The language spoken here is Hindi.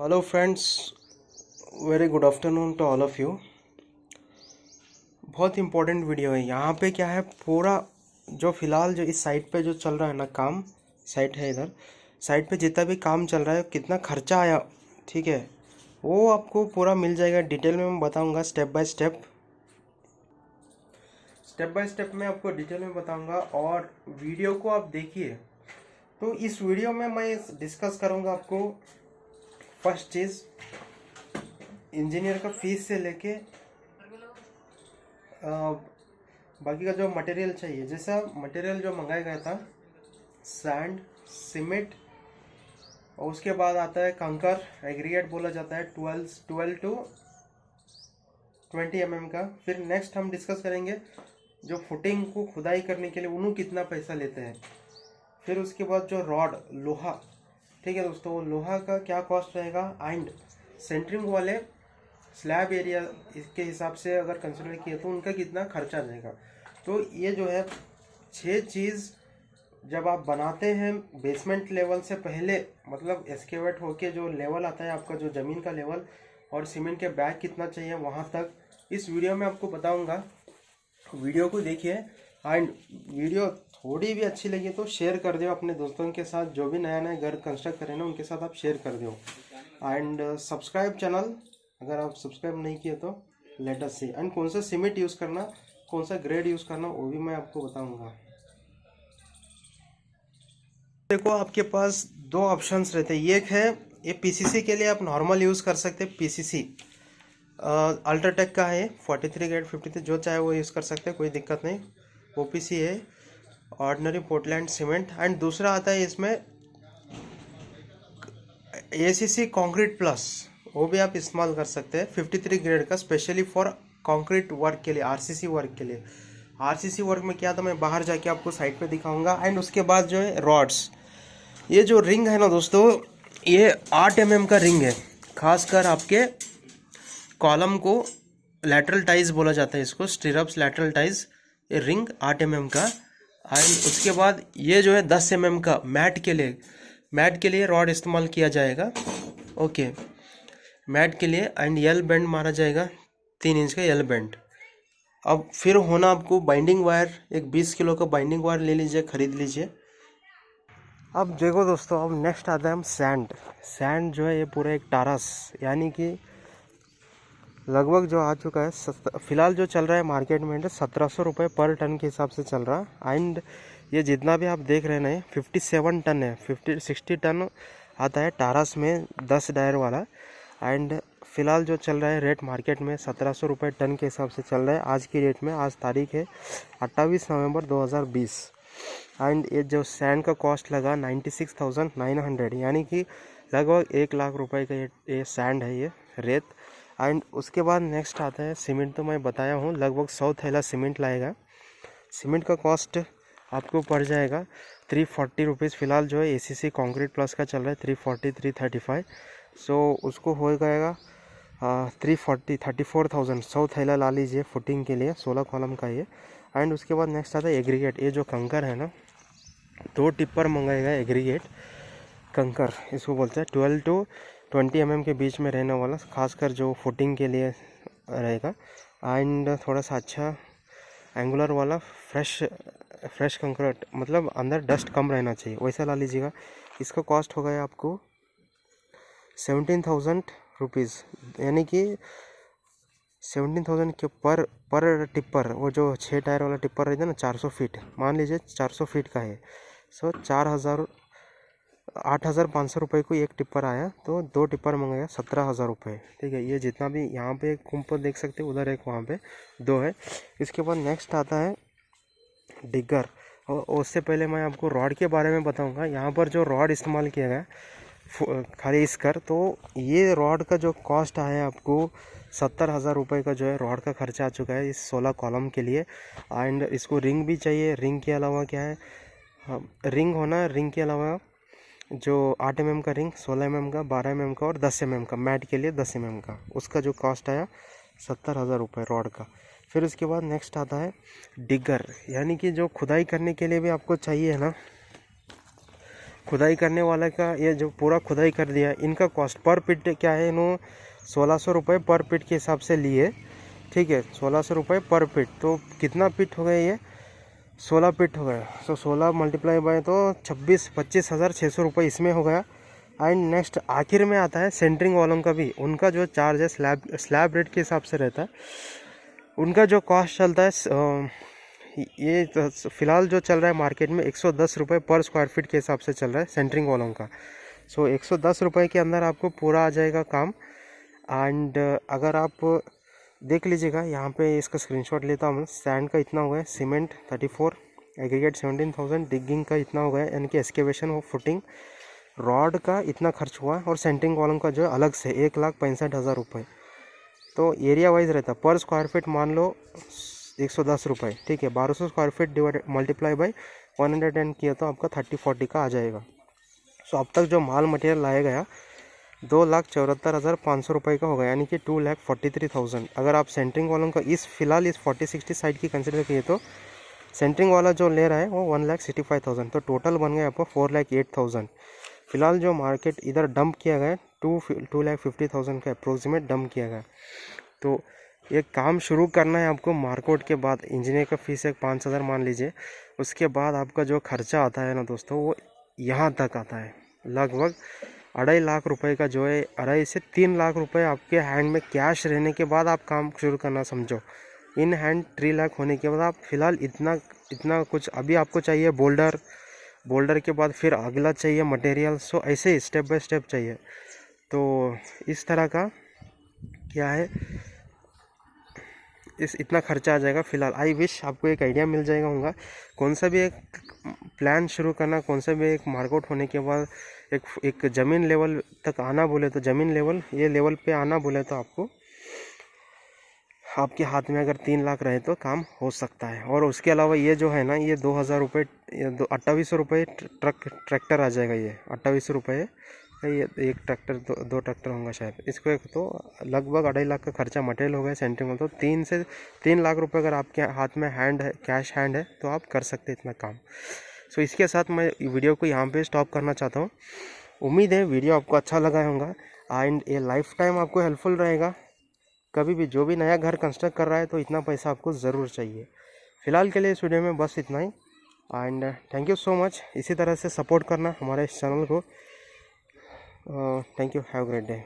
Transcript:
Hello friends, very good afternoon to all of you. बहुत इंपॉर्टेंट वीडियो है। यहाँ पे क्या है, पूरा जो फ़िलहाल जो इस साइट पे जो चल रहा है ना काम, साइट है इधर, साइट पे जितना भी काम चल रहा है, कितना खर्चा आया, ठीक है, वो आपको पूरा मिल जाएगा। डिटेल में मैं बताऊँगा, स्टेप बाय स्टेप मैं आपको डिटेल में बताऊँगा। और वीडियो को आप देखिए। तो इस वीडियो में मैं डिस्कस करूँगा आपको फर्स्ट चीज़, इंजीनियर का फीस से लेके बाकी का जो मटेरियल चाहिए। जैसा मटेरियल जो मंगाया गया था, सैंड, सीमेंट, और उसके बाद आता है कंकर, एग्रीगेट बोला जाता है, 12 टू 20 mm का। फिर नेक्स्ट हम डिस्कस करेंगे जो फुटिंग को खुदाई करने के लिए उन्होंने कितना पैसा लेते हैं। फिर उसके बाद जो रॉड, लोहा, ठीक है दोस्तों, वो लोहा का क्या कॉस्ट रहेगा, एंड सेंटरिंग वाले स्लैब एरिया इसके हिसाब से अगर कंसिडर किए तो उनका कितना खर्चा रहेगा। तो ये जो है 6 चीज़ जब आप बनाते हैं बेसमेंट लेवल से पहले, मतलब एस्केवेट होके जो लेवल आता है आपका, जो ज़मीन का लेवल, और सीमेंट के बैग कितना चाहिए वहाँ तक, इस वीडियो में आपको बताऊँगा। वीडियो को देखिए, एंड वीडियो थोड़ी भी अच्छी लगी तो शेयर कर दो अपने दोस्तों के साथ, जो भी नया नया घर कंस्ट्रक्ट करें ना उनके साथ आप शेयर कर दो। एंड सब्सक्राइब चैनल, अगर आप सब्सक्राइब नहीं किए तो लेट अस सी। एंड कौन सा सीमेंट यूज़ करना, कौन सा ग्रेड यूज़ करना, वो भी मैं आपको बताऊंगा। देखो, आपके पास दो ऑप्शंस रहते हैं। एक है, ये पीसीसी के लिए आप नॉर्मल यूज़ कर सकते हैं। पीसीसी अल्ट्राटेक का है, 43 ग्रेड 53, जो चाहे वो यूज़ कर सकते हैं, कोई दिक्कत नहीं। ओपीसी है, ऑर्डिनरी पोर्टलैंड सीमेंट। एंड दूसरा आता है इसमें एसीसी कंक्रीट प्लस, वो भी आप इस्तेमाल कर सकते हैं 53 ग्रेड का, स्पेशली फॉर कंक्रीट वर्क के लिए, आरसीसी वर्क के लिए। आरसीसी वर्क में क्या था, मैं बाहर जाके आपको साइड पे दिखाऊंगा। एंड उसके बाद जो है रॉड्स, ये जो रिंग है ना दोस्तों, ये 8 mm का रिंग है। खासकर आपके कॉलम को लैटरल टाइज बोला जाता है, इसको स्टिरअप्स लैटरल टाइज, ये रिंग 8 mm का। एंड उसके बाद ये जो है 10 mm का मैट के लिए रॉड इस्तेमाल किया जाएगा। ओके, मैट के लिए। एंड यल बेंड मारा जाएगा, 3 इंच का यल बेंड। अब फिर होना आपको बाइंडिंग वायर, एक 20 किलो का बाइंडिंग वायर ले लीजिए, खरीद लीजिए। अब देखो दोस्तों, अब नेक्स्ट आता है हम सैंड जो है, ये पूरा एक टारस, यानी कि लगभग जो आ चुका है, फिलहाल जो चल रहा है मार्केट में 1700 रुपये पर टन के हिसाब से चल रहा। एंड ये जितना भी आप देख रहे हैं 57 टन है, 60 टन आता है टारस में, 10 टायर वाला। एंड फिलहाल जो चल रहा है रेट मार्केट में 1700 रुपये टन के हिसाब से चल रहा है आज की डेट में। आज तारीख है 28 नवंबर 2020। एंड ये जो सैंड का कॉस्ट लगा 96,900, यानी कि लगभग 1 लाख रुपए का ये सैंड है, ये रेत। एंड उसके बाद नेक्स्ट आता है सीमेंट। तो मैं बताया हूँ लगभग 100 थैला सीमेंट लाएगा। सीमेंट का कॉस्ट आपको पड़ जाएगा 340 रुपीज़। फिलहाल जो है एसीसी कंक्रीट प्लस का चल रहा है 340 335, सो उसको हो जाएगा 340 34,000। 100 थैला ला लीजिए फुटिंग के लिए, 16 कॉलम का ये। एंड उसके बाद नेक्स्ट आता है एग्रीगेट। ये जो कंकर है ना, 2 टिप्पर मंगाएगा एग्रीगेट कंकर, इसको बोलते हैं। 12 टू 20 mm के बीच में रहने वाला, खासकर जो फुटिंग के लिए रहेगा। एंड थोड़ा सा अच्छा एंगुलर वाला फ्रेश कंक्रीट, मतलब अंदर डस्ट कम रहना चाहिए, वैसा ला लीजिएगा। इसका कॉस्ट हो गया आपको 17,000 रुपीज़, यानी कि 17,000 के पर टिप्पर। वो जो 6 टायर वाला टिप्पर रहता है ना, 400 फीट, मान लीजिए 400 फीट का है, सो 8,500 रुपये को एक टिप्पर आया। तो 2 टिप्पर मंगाया 17,000 रुपये, ठीक है। ये जितना भी यहाँ पे एक कुंप देख सकते हैं, उधर एक, वहाँ पे 2 है। इसके बाद नेक्स्ट आता है डिगर। और उससे पहले मैं आपको रॉड के बारे में बताऊंगा। यहाँ पर जो रॉड इस्तेमाल किया गया खाली इसकर, तो ये रॉड का जो कॉस्ट आया आपको 70,000 रुपये का जो है रॉड का खर्चा आ चुका है इस 16 कॉलम के लिए। एंड इसको रिंग भी चाहिए। रिंग के अलावा क्या है, रिंग होना, रिंग के अलावा जो 8 mm का रिंग, 16 mm का, 12 mm का और 10 mm का, मैट के लिए 10 mm का, उसका जो कॉस्ट आया 70,000 रुपये रॉड का। फिर उसके बाद नेक्स्ट आता है डिगर, यानी कि जो खुदाई करने के लिए भी आपको चाहिए है ना, खुदाई करने वाला का ये जो पूरा खुदाई कर दिया, इनका कॉस्ट पर पिट क्या है, इन्होंने 1600 रुपये पर पिट के हिसाब से लिए। ठीक है, 1600 रुपये पर पिट, तो कितना पिट हो गया ये, 16 पिट हो गया। सो 16 मल्टीप्लाई बाय तो 25,600 रुपये इसमें हो गया। एंड नेक्स्ट आखिर में आता है सेंटरिंग वालों का भी, उनका जो चार्ज है स्लैब रेट के हिसाब से रहता है। उनका जो कॉस्ट चलता है ये तो फ़िलहाल जो चल रहा है मार्केट में 110 रुपये पर स्क्वायर फीट के हिसाब से चल रहा है सेंटरिंग वालों का। सो 110 रुपये के अंदर आपको पूरा आ जाएगा काम। एंड अगर आप देख लीजिएगा यहाँ पे, इसका स्क्रीनशॉट लेता हूँ। सैंड का इतना हो गया, सीमेंट 34, एग्रीगेट 17,000, डिगिंग का इतना हो गया, यानी कि एक्सकेवेशन और फुटिंग, रॉड का इतना खर्च हुआ, और सेंटरिंग वालों का जो है अलग से 1,65,000 रुपये। तो एरिया वाइज रहता है, पर स्क्वायर फीट मान लो 110 रुपये। ठीक है, 1200 square feet divide multiply by 110 किया तो आपका 30-40 का आ जाएगा। सो अब तक जो माल मटेरियल लाया गया 2,74,500 रुपये का होगा, यानी कि 2,43,000। अगर आप सेंटरिंग वालों का फिलहाल इस 40-60 साइड की कंसिडर किए तो सेंटरिंग वाला जो ले रहा है वो 1,65,000, तो टोटल बन गया आपको 4,08,000। फिलहाल जो मार्केट इधर डंप किया गया 2,50,000 का अप्रोक्सीमेट डंप किया गया। तो ये काम शुरू करना है आपको मार्केट के बाद। इंजीनियर का फीस एक 5,000 मान लीजिए, उसके बाद आपका जो खर्चा आता है ना दोस्तों, वो यहाँ तक आता है, लगभग 2.5 लाख रुपए का जो है, 2.5 से 3 लाख रुपए आपके हैंड में कैश रहने के बाद आप काम शुरू करना समझो। इन हैंड 3 लाख होने के बाद आप फिलहाल इतना कुछ अभी आपको चाहिए, बोल्डर के बाद फिर अगला चाहिए मटेरियल। सो ऐसे ही स्टेप बाय स्टेप चाहिए। तो इस तरह का क्या है, इतना खर्चा आ जाएगा फिलहाल। आई विश आपको एक आइडिया मिल जाएगा होगा, कौन सा भी एक प्लान शुरू करना, कौन सा भी एक मार्केट होने के बाद एक ज़मीन लेवल तक आना बोले तो, ज़मीन लेवल ये लेवल पे आना बोले तो आपको आपके हाथ में अगर 3 लाख रहे तो काम हो सकता है। और उसके अलावा ये जो है ना, ये 2,000 रुपये, 2800 रुपये ट्रैक्टर आ जाएगा। ये 2800 रुपये, ये एक ट्रैक्टर, दो ट्रैक्टर होंगे शायद, इसको एक तो लगभग 2.5 लाख का खर्चा मटेरियल हो गया सेंटरिंग। तो 3 लाख रुपए अगर आपके हाथ में हैंड है, कैश हैंड है, तो आप कर सकते हैं इतना काम। सो इसके साथ मैं वीडियो को यहाँ पे स्टॉप करना चाहता हूँ। उम्मीद है वीडियो आपको अच्छा लगा होगा एंड ये लाइफ टाइम आपको हेल्पफुल रहेगा। कभी भी जो भी नया घर कंस्ट्रक्ट कर रहा है तो इतना पैसा आपको ज़रूर चाहिए। फ़िलहाल के लिए इस वीडियो में बस इतना ही and thank you so much. इसी तरह से सपोर्ट करना हमारे इस चैनल को। Thank you, have a great day.